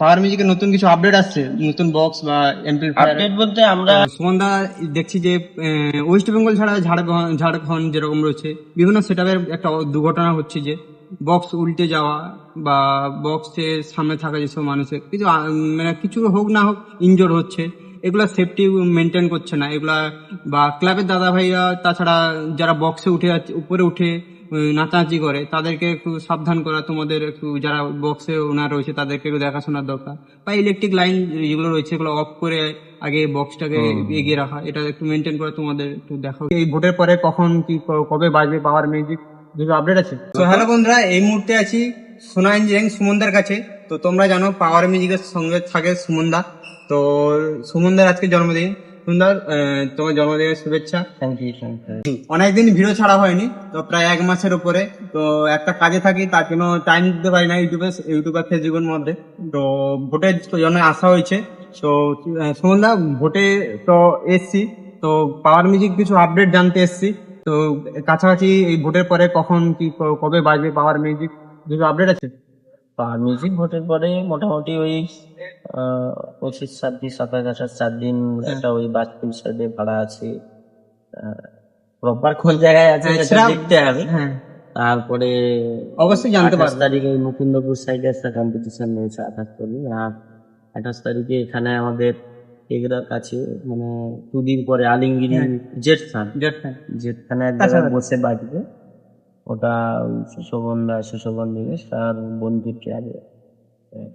পাওয়ার মিউজিকের নতুন কিছু আপডেট আসছে, নতুন বক্স বা এমপ্লিফায়ার আপডেট বলতে আমরা সুমনদা দেখছি যে ওয়েস্ট বেঙ্গল ছাড়া ঝাড়খণ্ড যেরকম রয়েছে বিভিন্ন সেটআপের একটা দুর্ঘটনা হচ্ছে, যে বক্স উল্টে যাওয়া বা বক্সের সামনে থাকা যেসব মানুষের কিছু মানে কিছু হোক না হোক ইনজোর হচ্ছে, এগুলা সেফটি মেনটেন করছে না এগুলা, বা ক্লাবের দাদা ভাইরা তাছাড়া যারা বক্সে উঠে যাচ্ছে উপরে উঠে নাচানাচি করে তাদেরকে একটু সাবধান করা, তোমাদের একটু যারা বক্সে ওনার রয়েছে তাদেরকে একটু দেখাশোনার দরকার, বা ইলেকট্রিক লাইন যেগুলো রয়েছে এগুলো অফ করে আগে বক্সটাকে এগিয়ে রাখা, এটা একটু মেনটেন করে তোমাদের একটু দেখা। এই ভোটের পরে কখন কি কবে বাজবে পাওয়ার মিউজিক কিছু আপডেট আছে? তো হ্যালো বন্ধুরা, এই মুহূর্তে আছি সোনা ইঞ্জিনিয়ারিং সুমনদার কাছে। তো তোমরা জানো পাওয়ার মিউজিকের সঙ্গে থাকে সুমনদা। তো সুমনদার আজকে জন্মদিন। সুন্দর, তোমার জন্মদিনের শুভেচ্ছা। Thank you. অনেকদিন ভিডিও ছাড়া হয়নি, তো প্রায় 1 মাসের উপরে। তো একটা কাজে থাকি, তার জন্য টাইম দিতে পারি না ইউটিউব আর ফেসবুকের মধ্যে। তো ভোটের জন্য আসা হয়েছে। তো সুমনদা, ভোটে তো এসছি, তো পাওয়ার মিউজিক কিছু আপডেট জানতে এসছি। তো কাছাকাছি এই ভোটের পরে কখন কি কবে বাজবে পাওয়ার মিউজিক কিছু আপডেট আছে? পাওয়ার মিউজিক ভোটের পরে মোটামুটি ওই 25, 26, 27, 28 4 দিন একটা ওই বাজপুর সাইডে ভাড়া আছে। প্রপার কোন জায়গায় আছে সেটা দেখতে হবে। হ্যাঁ, তারপরে অবশ্যই জানতে 28 পারবো। তারিখে ওই মুকুন্দপুর সাইডে একটা কম্পিটিশন রয়েছে 28 তারিখ। আর 28 তারিখে এখানে আমাদের এগরার কাছে মানে 2 দিন পরে আলিঙ্গিরি জেটখান যেখানে এক জায়গায় বসে বাজবে। ওটা ওই সুশোভন দিবেশ তার বন্ধুর ক্লাবে,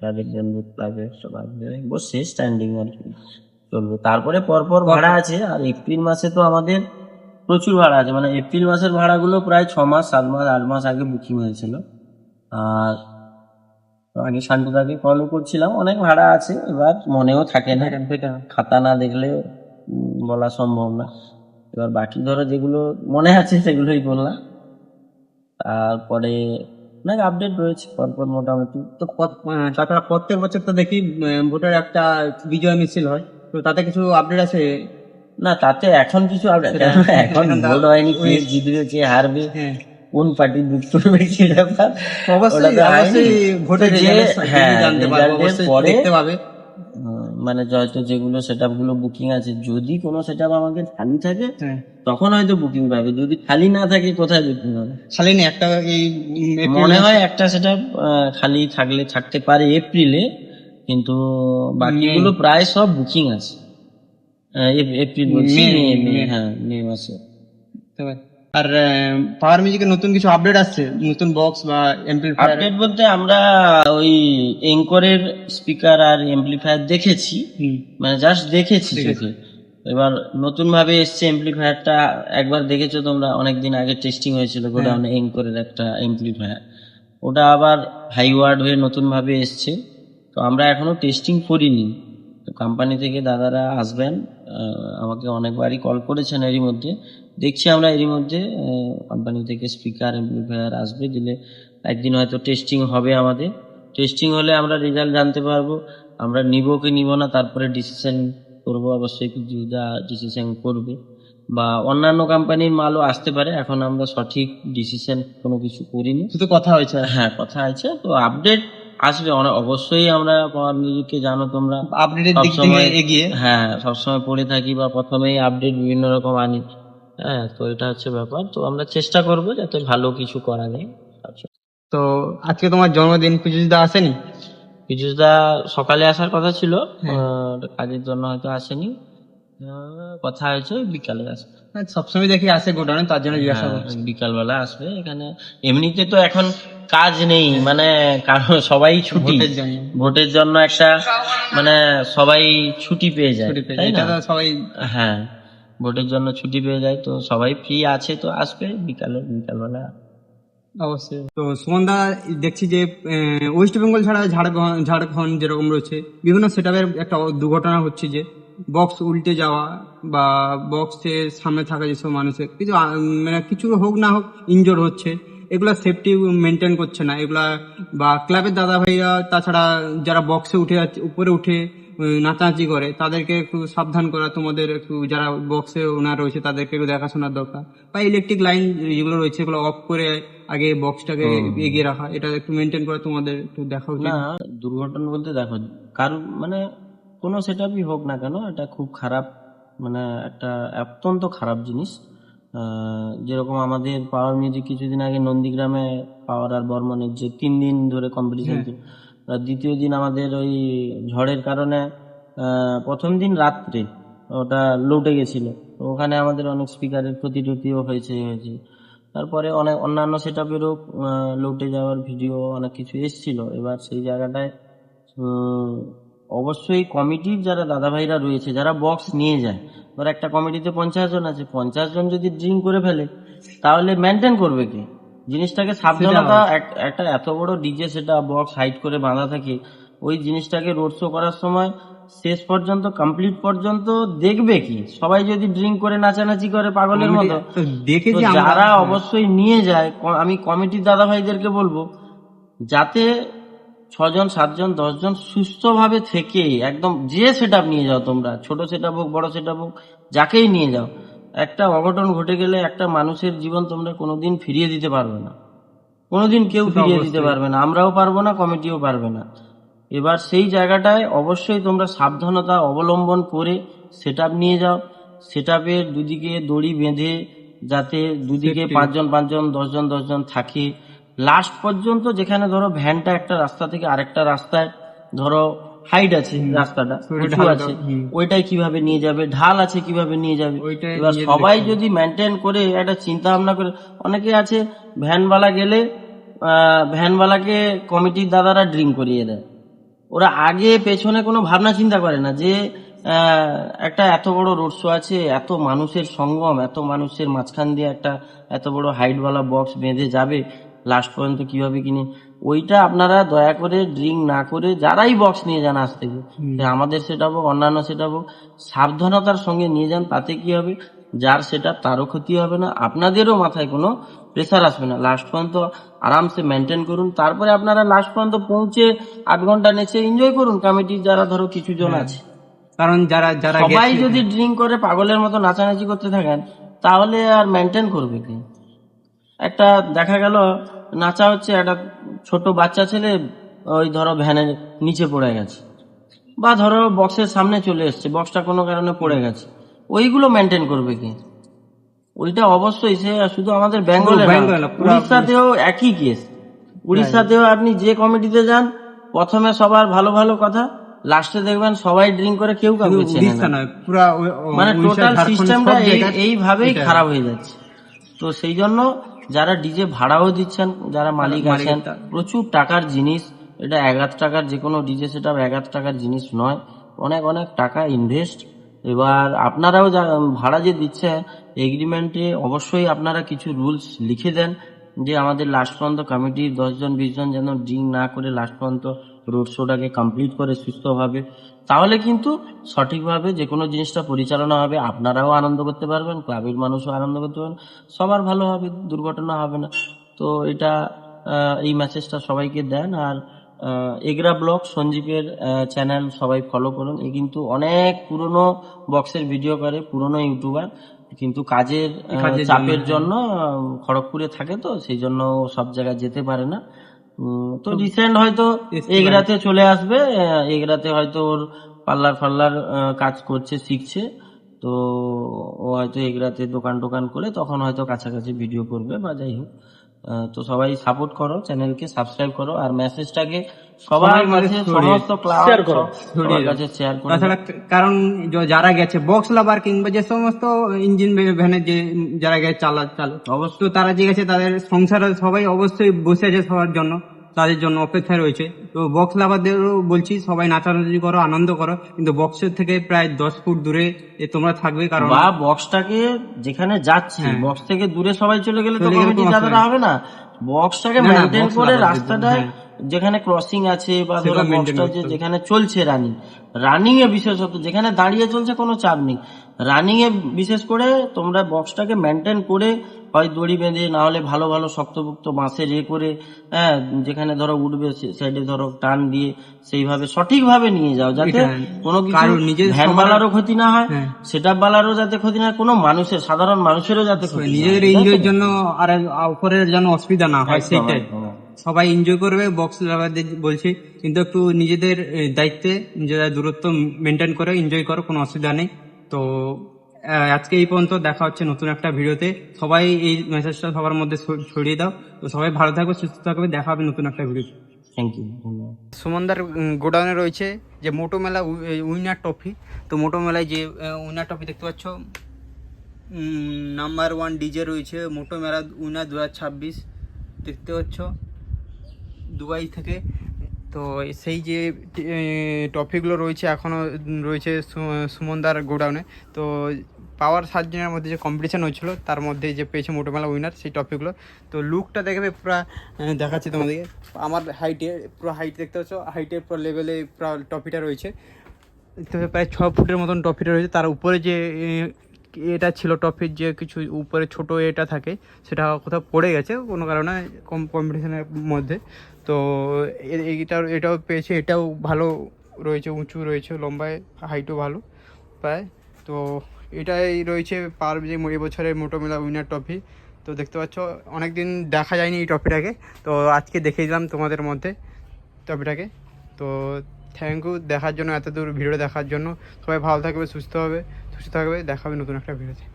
তাদের বন্ধুর ক্লাবে সবাই বসে স্ট্যান্ডিং আর কি চলবে। তারপরে পরপর ভাড়া আছে। আর এপ্রিল মাসে তো আমাদের প্রচুর ভাড়া আছে, মানে এপ্রিল মাসের ভাড়াগুলো প্রায় 6 মাস 7 মাস 8 মাস আগে বুকিং হয়েছিল। আর আগে শান্তিদাকে ফলো করছিলাম, অনেক ভাড়া আছে, এবার মনেও থাকে না, খাতা না দেখলে বলা সম্ভব না। এবার বাকি ধরো যেগুলো মনে আছে সেগুলোই বললাম। তারপরে অনেক আপডেট রয়েছে পরপর মোটামুটি। তো তাছাড়া প্রত্যেক বছর তো দেখি ভোটের একটা বিজয় মিছিল হয়, তো তাতে কিছু আপডেট আছে? না, তাতে এখন কিছু আপডেট এখন ভোট হয়নি, কে জিতবে কে হারবে কোন পার্টি জিত করবে কি ব্যাপার অবশ্যই ভোটের জানতে পারবো, অবশ্যই দেখতে পাবে। মানে হয়তো যেগুলো সেটআপ গুলো বুকিং আছে, যদি কোনো সেটআপ আমাদের খালি থাকে তখন হয়তো বুকিং পাবে, যদি খালি না থাকে কোথায় বুকিং হবে? খালি নেই একটা, এই মনে হয় একটা সেটআপ খালি থাকতে পারে এপ্রিলে, কিন্তু বাকিগুলো প্রায় সব বুকিং আছে। এপ্রিল বলছি, মে মাসে। আর পাওয়ার মিউজিকের নতুন কিছু আপডেট আসছে, নতুন বক্স বা এমপ্লিফায়ার আপডেট বলতে আমরা ওই এঙ্করের স্পিকার আর এমপ্লিফায়ার দেখেছি, মানে জাস্ট দেখেছি চোখে। এবার নতুন ভাবে এসছে এমপ্লিফায়ারটা, একবার দেখেছো তোমরা, অনেকদিন আগে টেস্টিং হয়েছিল গোডাউনে এঙ্করের একটা এমপ্লিফায়ার, ওটা আবার হাইওয়ার্ড হয়ে নতুন ভাবে এসছে। তো আমরা এখনো টেস্টিং করিনি। তো কোম্পানি থেকে দাদারা আসবেন, আমাকে অনেকবারই কল করেছেন এরই মধ্যে। দেখছি আমরা এরই মধ্যে কোম্পানি থেকে স্পিকার এমপ্লিফায়ার আসবে, দিলে একদিন হয়তো টেস্টিং হবে আমাদের। টেস্টিং হলে আমরা রেজাল্ট জানতে পারবো, আমরা নিব কি নিব না, তারপরে ডিসিশন করবো। অবশ্যই যা ডিসিশন করবে, বা অন্যান্য কোম্পানির মালও আসতে পারে, এখন আমরা সঠিক ডিসিশন কোনো কিছু করিনি, শুধু কথা হয়েছে। হ্যাঁ, কথা আছে। তো আপডেট আসবে অবশ্যই। আমরা পাওয়ার মিউজিককে জানো তোমরা, আপডেটের দিক থেকে এগিয়ে, হ্যাঁ, সবসময় পড়ে থাকি বা প্রথমেই আপডেট বিভিন্ন রকম আনি। হ্যাঁ, তো এটা হচ্ছে ব্যাপার। তো আমরা চেষ্টা করবো যাতে ভালো কিছু করা যায়। আচ্ছা, তো আজকে তোমার জন্মদিন, পীযুষদা আসেনি? পীযুষদা সকালে আসার কথা ছিল, কাজের জন্য হয়তো আসেনি। কথা হয়েছে বিকালে আসবে। সবসময় দেখি আসে গোডাউনে, তার জন্য জিজ্ঞাসা করছি। বিকালবেলা আসবে এখানে। এমনিতে তো এখন কাজ নেই, মানে কারণ সবাই ছুটি, ভোটের জন্য একটা মানে সবাই ছুটি পেয়ে যায়, তাই না? সবাই, হ্যাঁ, ভোটের জন্য ছুটি পেয়ে যায়, তো সবাই ফ্রি আছে, তো আসবে বিকালবেলা। অবশ্যই। তো সুমনদা দেখছি যে ওয়েস্ট বেঙ্গল ছাড়া ঝাড়খণ্ড যেরকম রয়েছে বিভিন্ন সেটআপের একটা দুর্ঘটনা হচ্ছে, যে বক্স উল্টে যাওয়া বা বক্সের সামনে থাকা যেসব মানুষের কিছু মানে কিছু হোক না হোক ইনজোর হচ্ছে, এগুলা সেফটি মেনটেন করছে না এগুলা, বা ক্লাবের দাদা ভাইরা তাছাড়া যারা বক্সে উঠে যাচ্ছে উপরে উঠে নাচানাচি করে তাদেরকে একটু সাবধান করা, তোমাদের একটু যারা বক্সে ওনার রয়েছে তাদেরকে একটু দেখাশোনার দরকার, বা ইলেকট্রিক লাইন যেগুলো রয়েছে এগুলো অফ করে আগে বক্সটাকে এগিয়ে রাখা, এটা একটু মেনটেন করে তোমাদের একটু দেখা উচিত। না, দুর্ঘটনা বলতে দেখো, কারণ মানে কোনো সেটআপই হোক না কেন, এটা খুব খারাপ, মানে একটা অত্যন্ত খারাপ জিনিস। যেরকম আমাদের পাওয়ার মিউজিক কিছুদিন আগে নন্দীগ্রামে পাওয়ার আর বর্মনের যে 3 দিন ধরে কম্পিটিশন ছিল, দ্বিতীয় দিন আমাদের ওই ঝড়ের কারণে প্রথম দিন রাত্রে ওটা লুটে গেছিল, তো ওখানে আমাদের অনেক স্পিকারের ক্ষতি টতিও হয়েছে। তারপরে অনেক অন্যান্য সেটআপেরও লুটে যাওয়ার ভিডিও অনেক কিছু এসেছিল। এবার সেই জায়গাটায় অবশ্যই কমিটির যারা দাদা ভাইরা রয়েছে, যারা বক্স নিয়ে যায়, ধর একটা কমিটিতে 50 জন আছে, 50 জন যদি ড্রিঙ্ক করে ফেলে তাহলে মেনটেন করবে কি জিনিসটাকে? সাবধানতা, একটা এত বড় ডিজে সেটা বক্স হাইট করে বাঁধা থাকে, ওই জিনিসটাকে রোড শো করার সময় শেষ পর্যন্ত কমপ্লিট পর্যন্ত দেখবে কি? সবাই যদি ড্রিঙ্ক করে নাচানাচি করে পাগলের মতো, দেখেছি যারা অবশ্যই নিয়ে যায়, আমি কমিটির দাদা ভাইদেরকে বলবো যাতে 6 জন 7 জন 10 জন সুস্থভাবে থেকে একদম যে সেটআপ নিয়ে যাও, তোমরা ছোট সেটআপ হোক বড় সেটআপ হোক, যাকেই নিয়ে যাও, একটা অঘটন ঘটে গেলে একটা মানুষের জীবন তোমরা কোনোদিন ফিরিয়ে দিতে পারবে না, কোনোদিন কেউ ফিরিয়ে দিতে পারবে না, আমরাও পারবো না, কমিটিও পারবে না। এবার সেই জায়গাটায় অবশ্যই তোমরা সাবধানতা অবলম্বন করে সেটআপ নিয়ে যাও। সেটআপের দুদিকে দড়ি বেঁধে, যাতে দুদিকে 5 জন 5 জন 10 জন 10 জন থাকে লাস্ট পর্যন্ত। যেখানে ধরো ভ্যানটা একটা রাস্তা থেকে আরেকটা রাস্তায় ধরো হাইট আছে, রাস্তাটা উঁচু আছে, ওইটাই কিভাবে নিয়ে যাবে, ঢাল আছে কিভাবে নিয়ে যাবে। এবার সবাই যদি মেনটেন করে একটা চিন্তা ভাবনা করে, অনেকে আছে ভ্যানওয়ালা গেলে ভ্যানওয়ালাকে কমিটির দাদারা ড্রিঙ্ক করিয়ে দেয়, ওরা আগে পেছনে কোনো ভাবনা চিন্তা করে না যে একটা এত বড় রোড শো আছে, এত মানুষের সঙ্গম, এত মানুষের মাঝখান দিয়ে একটা এত বড় হাইটওয়ালা বক্স বেঁধে যাবে, লাস্ট পর্যন্ত কিভাবে কিনে। ওইটা আপনারা দয়া করে ড্রিঙ্ক না করে যারাই বক্স নিয়ে যান আজ থেকে, আমাদের সেটআপ হোক অন্যান্য সেটআপ হোক, সাবধানতার সঙ্গে নিয়ে যান। তাতে কি হবে, যার সেটআপ তারও ক্ষতি হবে না, আপনাদেরও মাথায় কোনো প্রেসার আসবে না। লাস্ট পর্যন্ত আরামসে মেনটেন করুন, তারপরে আপনারা লাস্ট পর্যন্ত পৌঁছে 8 ঘন্টা নেচে এনজয় করুন। কমিটির যারা ধরো কিছু জন আছে, কারণ যারা যারা সবাই যদি ড্রিঙ্ক করে পাগলের মতো নাচানাচি করতে থাকেন তাহলে আর মেনটেন করবে কি? একটা দেখা গেল নাচা হচ্ছে, একটা ছোট বাচ্চা ছেলে ওই ধরো ভ্যানের নিচে পড়ে গেছে, বা ধরো বক্সের সামনে চলে এসছে, বক্সটা কোনো কারণে পড়ে গেছে, ওইগুলো মেনটেন করবে কি? ওইটা অবশ্যই সে শুধু আমাদের বেঙ্গলে না, উড়িষ্যাতেও একই কেস। উড়িষ্যাতেও আপনি যে কমিটিতে যান, প্রথমে সবার ভালো ভালো কথা, লাস্টে দেখবেন সবাই ড্রিঙ্ক করে, কেউ কাউকে চেনে না। মানে টোটাল সিস্টেমটা এইভাবেই খারাপ হয়ে যাচ্ছে। তো সেই জন্য যারা ডিজে ভাড়াও দিচ্ছেন, যারা মালিক আছেন, প্রচুর টাকার জিনিস এটা। 1,000 টাকার যে কোনো ডিজে সেটআপ 1,000 টাকার জিনিস নয়, অনেক অনেক টাকা ইনভেস্ট। এবার আপনারাও ভাড়া যে দিচ্ছে, এগ্রিমেন্টে অবশ্যই আপনারা কিছু রুলস লিখে দেন যে আমাদের লাস্ট পর্যন্ত কমিটির 10 জন 20 জন যেন ড্রিঙ্ক না করে লাস্ট পর্যন্ত রোড শোটাকে কমপ্লিট করে সুস্থভাবে, তাহলে কিন্তু সঠিকভাবে যে কোনো জিনিসটা পরিচালনা হবে, আপনারাও আনন্দ করতে পারবেন, ক্লাবের মানুষও আনন্দ করতে পারবেন, সবার ভালো হবে, দুর্ঘটনা হবে না। তো এটা এই মেসেজটা সবাইকে দেন। আর এগরা ব্লগ সঞ্জীবের চ্যানেল সবাই ফলো করুন। এ কিন্তু অনেক পুরনো বক্সের ভিডিও করে, পুরনো ইউটিউবার, কিন্তু কাজের চাপের জন্য খড়গপুরে থাকে, তো সেই জন্য সব জায়গায় যেতে পারে না। তো রিসেন্ট হয়তো এগরাতে চলে আসবে, এগরাতে হয়তো ওর পার্লার কাজ করছে, শিখছে, তো ও হয়তো এগরাতে দোকান টোকান করে তখন হয়তো কাছাকাছি ভিডিও করবে বা যাই হোক। তো সবাই সাপোর্ট করো, চ্যানেলকে সাবস্ক্রাইব করো, আর মেসেজটাকে সবার কাছে, সমস্ত ক্লাব সবার কাছে শেয়ার করো। তাছাড়া কারণ যারা গেছে বক্স লাভার কিংবা যে সমস্ত ইঞ্জিন ভ্যানে যে যারা গেছে চালক অবশ্যই তারা যে গেছে, তাদের সংসারে সবাই অবশ্যই বসে আছে সবার জন্য, তাদের জন্য অপেক্ষায় রয়েছে। তো বক্স লাভারদেরও বলছি সবাই নাচানাচি করো, আনন্দ করো, কিন্তু বক্সের থেকে প্রায় 10 ফুট দূরে তোমরা থাকবে। কারণ বা বক্সটাকে যেখানে যাচ্ছে, বক্স থেকে দূরে সবাই চলে গেলে তো কমিটি দাদারা হবে না, বক্সটাকে মেনটেন করে রাস্তাটায় যেখানে ক্রসিং আছে বা ধরো সেটা maintain বক্সটা করতে হবে। যেখানে চলছে রানিং এ বিশেষত যেখানে দাঁড়িয়ে চলছে কোনো চাপ নেই, রানিং এ বিশেষ করে তোমরা বক্সটাকে মেনটেন করে হয় দড়ি বেঁধে না হলে ভালো ভালো শক্তপোক্ত বাঁশের করে, হ্যাঁ, যেখানে ধরো উঠবে সাইডে ধরো টান দিয়ে সেইভাবে সঠিকভাবে নিয়ে যাও যাতে এটা কোনো কিছু কারোর নিজের ভ্যানওয়ালারও ক্ষতি না হয়, হ্যাঁ। সেটআপ বালারও যাতে ক্ষতি না হয়, কোনো মানুষের সাধারণ মানুষেরও যাতে ক্ষতি না হয়। নিজেদের এনজয়ের জন্য আর অপরের যেন অসুবিধা না হয় একদম, সেইটাই। একদম। সবাই এনজয় করবে বক্স লাগাতে বলছি, কিন্তু একটু নিজেদের দায়িত্বে নিজেরা দূরত্ব মেনটেন করে এনজয় করো, কোনো অসুবিধা নেই। তো আজকে এই পর্যন্ত, দেখা হচ্ছে নতুন একটা ভিডিওতে। সবাই এই মেসেজটা সবার মধ্যে ছড়িয়ে দাও। তো সবাই ভালো থাকবে, সুস্থ থাকবে, দেখা হবে নতুন একটা ভিডিওতে। থ্যাংক ইউ, ধন্যবাদ। সুমনদার গোডাউনে রয়েছে যে মোটো মেলা উইনার ট্রফি। তো মোটো মেলায় যে উইনার ট্রফি দেখতে পাচ্ছ, নাম্বার 1 ডিজে রয়েছে মোটো মেলা উইনার 2026 দেখতে পাচ্ছ দুবাই থেকে। তো সেই যে ট্রফিগুলো রয়েছে এখনও রয়েছে সুমনদার গোডাউনে। তো পাওয়ার 7 জনের মধ্যে যে কম্পিটিশান হয়েছিল তার মধ্যে যে পেয়েছে মোটোমেলা উইনার সেই ট্রফিগুলো। তো লুকটা দেখবে পুরো দেখাচ্ছি তোমাদেরকে। আমার হাইটে পুরো হাইট দেখতে পাচ্ছ, হাইটের পুরো লেভেলে পুরো ট্রফিটা রয়েছে। তো প্রায় 6 ফুটের মতন ট্রফিটা রয়েছে। তার উপরে যে এটা ছিল ট্রফির যে কিছু উপরে ছোট এটা থাকে, সেটা কোথাও পড়ে গেছে কোনো কারণে কম্পিটিশনের মধ্যে। তো এটাও পেয়েছে, এটাও ভালো রয়েছে, উঁচু রয়েছে, লম্বায় হাইটও ভালো প্রায়। তো এটাই রয়েছে যে এবছরের মোটো মেলা উইনার ট্রফি। তো দেখতে পাচ্ছ অনেক দিন দেখা যায়নি এই ট্রফিটাকে, তো আজকে দেখিয়ে দিলাম তোমাদের মধ্যে ট্রফিটাকে। তো থ্যাংক ইউ দেখার জন্য, এত দূর ভিডিও দেখার জন্য। সবাই ভালো থাকবে, সুস্থ থাকবে, দেখা হবে নতুন একটা ভিডিওতে।